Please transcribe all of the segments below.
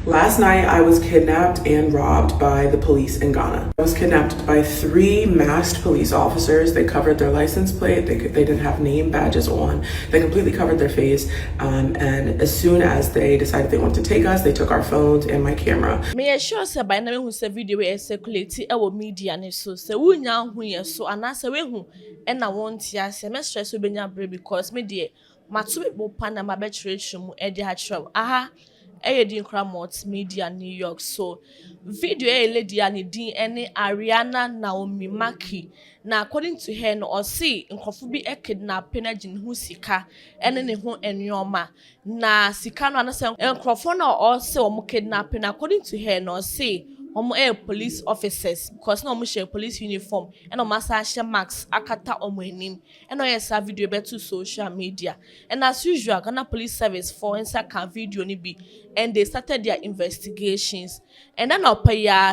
Last night, I was kidnapped and robbed by the police in Ghana. I was kidnapped by 3 masked police officers. They covered their license plate. They didn't have name badges on. They completely covered their face. And as soon as they decided they wanted to take us, they took our phones and my camera. Me sure say by now who say video we circulate e wo media ne so say wunya hu ye so anase we hu e na won tia say me stress obenya bre because me de mato be bo pana ma be chire mu e de ha chire aha din kra multimedia New York so video lady ani din ene Arianna Naomi Maki na according to her no or see nkofo bi kidnap na gin hu sika ene ne ho enwoma na sika no anase nkofo na or say o kidnap na according to her no see police officers because no share police uniform and no massa share marks akata enim and no yes video beto social media and as usual Ghana police service for inside can video ni bi and they started their investigations and then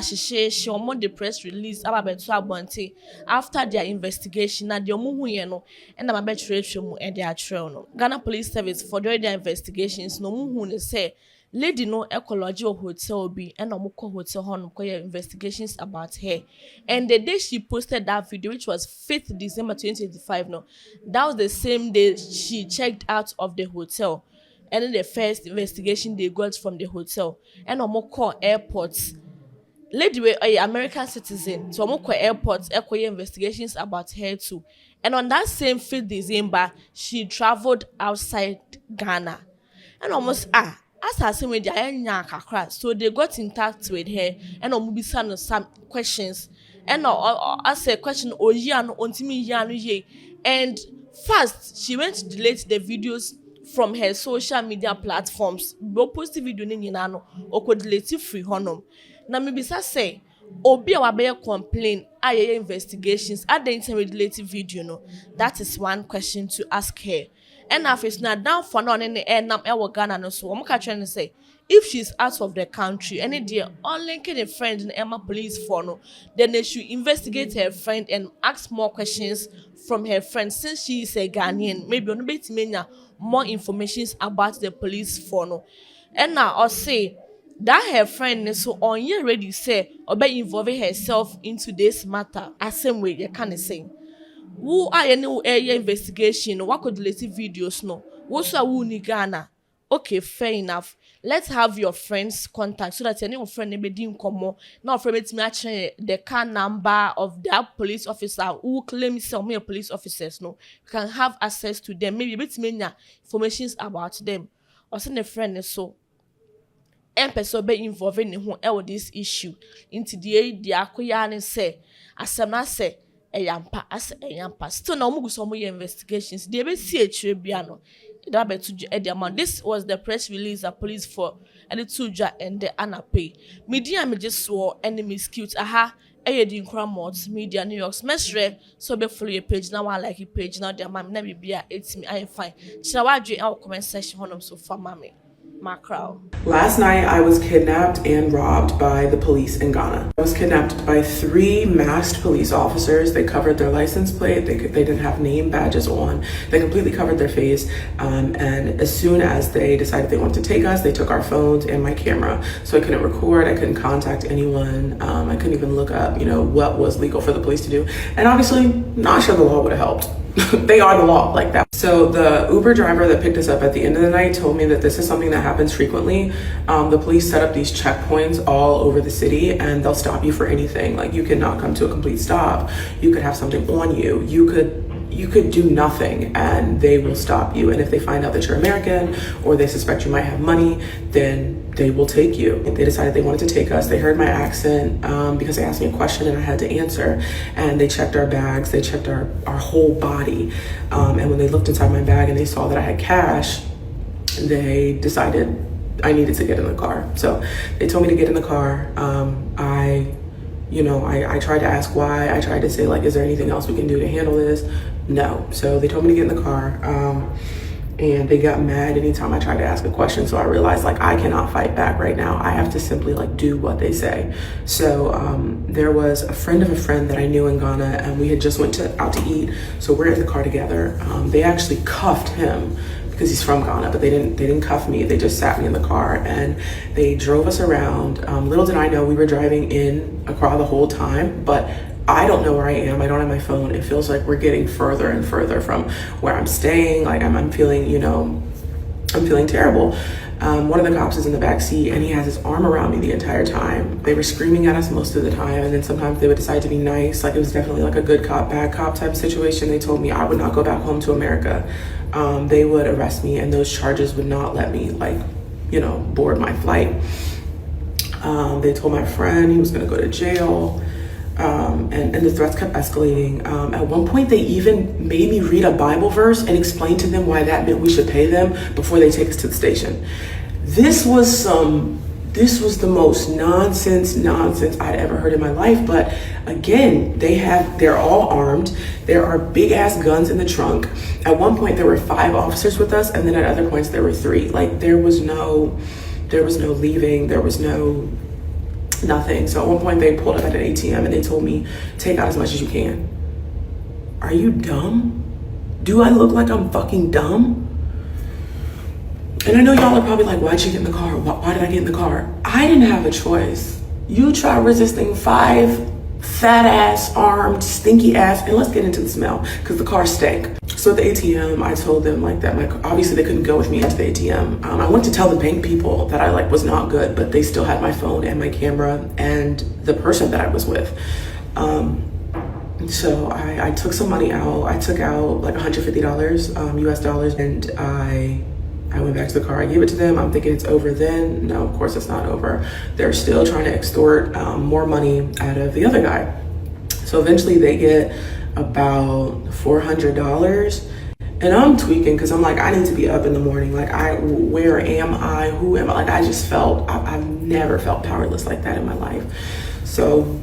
she the press release about beto abonte after their investigation na the hu ye no and na beto mu and their trail no Ghana police service for their investigations no hu ne say lady no ecology hotel be and omoko hotel hon investigations about her and the day she posted that video which was 5th December 2025 no that was the same day she checked out of the hotel and then the first investigation they got from the hotel and omoko airports lady we American citizen so omoko airports investigations about her too and on that same 5th December she traveled outside Ghana and almost as I say with the so they got in touch with her and obisa some questions and ask a question and first she went to delete the videos from her social media platforms post the video or could delete it free honum na me bisa say obi a wabe complain aye investigations at the internet related video no that is one question to ask her. And now it's not down for none in the air nam Ghana no so I'm trying to say if she's out of the country any day on linking a friend in Emma police for no then they should investigate her friend and ask more questions from her friend since she is a Ghanaian maybe on bit more information about the police for no and now I'll say that her friend is so on you ready say or be involving herself into this matter as same way you can say who are any investigation what could delete videos no what's a who ni Ghana okay fair enough let's have your friends contact so that any friend be din komo now friend me match the car number of that police officer who claims some police officers no you can have access to them maybe bit many informations about them or send a friend so person be involved in who this issue into the akoya and say asama say eyampa as eyampa still na omugu so your investigations dey be see a bia no that be to ediama this was the press release that police for and the tuja and the anape media me just saw enemies cute aha di nkra multimedia New York's mesre so be follow your page now one like your page now der mam na bibia etimi I fine chira wadwe our comment section honom so for mame macro. Last night, I was kidnapped and robbed by the police in Ghana. I was kidnapped by 3 masked police officers. They covered their license plate. They didn't have name badges on. They completely covered their face. And as soon as they decided they wanted to take us, they took our phones and my camera. So I couldn't record. I couldn't contact anyone. I couldn't even look up, what was legal for the police to do. And obviously, not sure the law would have helped. They are the law like that. So the Uber driver that picked us up at the end of the night told me that this is something that happens frequently. The police set up these checkpoints all over the city and they'll stop you for anything. Like you could not come to a complete stop. You could have something on you. You could do nothing and they will stop you. And if they find out that you're American or they suspect you might have money, then they will take you. They decided they wanted to take us. They heard my accent because they asked me a question and I had to answer. And they checked our bags. They checked our whole body. And when they looked inside my bag and they saw that I had cash, they decided I needed to get in the car. So they told me to get in the car. I tried to ask why. I tried to say, like, is there anything else we can do to handle this? No. So they told me to get in the car. And they got mad anytime I tried to ask a question. So I realized, like, I cannot fight back right now. I have to simply, like, do what they say. So there was a friend of a friend that I knew in Ghana, and we had just went out to eat. So we're in the car together. They actually cuffed him because he's from Ghana, but they didn't cuff me. They just sat me in the car and they drove us around. Little did I know we were driving in Accra the whole time, but I don't know where I am. I don't have my phone. It feels like we're getting further and further from where I'm staying. Like I'm feeling, I'm feeling terrible. One of the cops is in the back seat and he has his arm around me the entire time. They were screaming at us most of the time, and then sometimes they would decide to be nice. Like it was definitely like a good cop, bad cop type of situation. They told me I would not go back home to America. They would arrest me and those charges would not let me board my flight. They told my friend he was gonna go to jail. And the threats kept escalating. At one point, they even made me read a Bible verse and explain to them why that meant we should pay them before they take us to the station. This was the most nonsense I'd ever heard in my life. But again, they're all armed. There are big ass guns in the trunk. At one point, there were 5 officers with us, and then at other points, there were 3. Like there was no leaving. There was nothing. So at one point they pulled up at an ATM and they told me, take out as much as you can. Are you dumb? Do I look like I'm fucking dumb? And I know y'all are probably like, why'd you get in the car? Why did I get in the car? I didn't have a choice. You try resisting 5 fat ass, armed, stinky ass, and let's get into the smell, because the car stank. So at the ATM, I told them obviously they couldn't go with me into the ATM. I went to tell the bank people that I was not good, but they still had my phone and my camera and the person that I was with. So I took some money out. I took out like $150 US dollars, and I went back to the car. I gave it to them. I'm thinking it's over then. No, of course it's not over. They're still trying to extort more money out of the other guy. So eventually they get about $400, and I'm tweaking because I'm like, I need to be up in the morning. Like, where am I? Who am I? Like, I just felt, I've never felt powerless like that in my life. So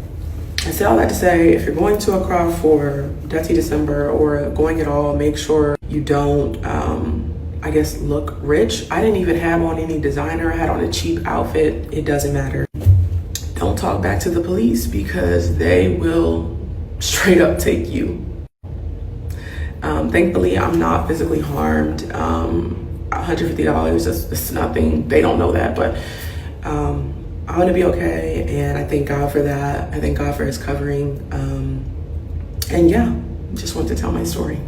I said all that to say, if you're going to Accra for Dirty December or going at all, make sure you don't, look rich. I didn't even have on any designer. I had on a cheap outfit. It doesn't matter. Don't talk back to the police because they will straight up take you. Thankfully, I'm not physically harmed. $150 is nothing. They don't know that, but I'm gonna be okay, and I thank God for that. I thank God for his covering. And yeah, just want to tell my story.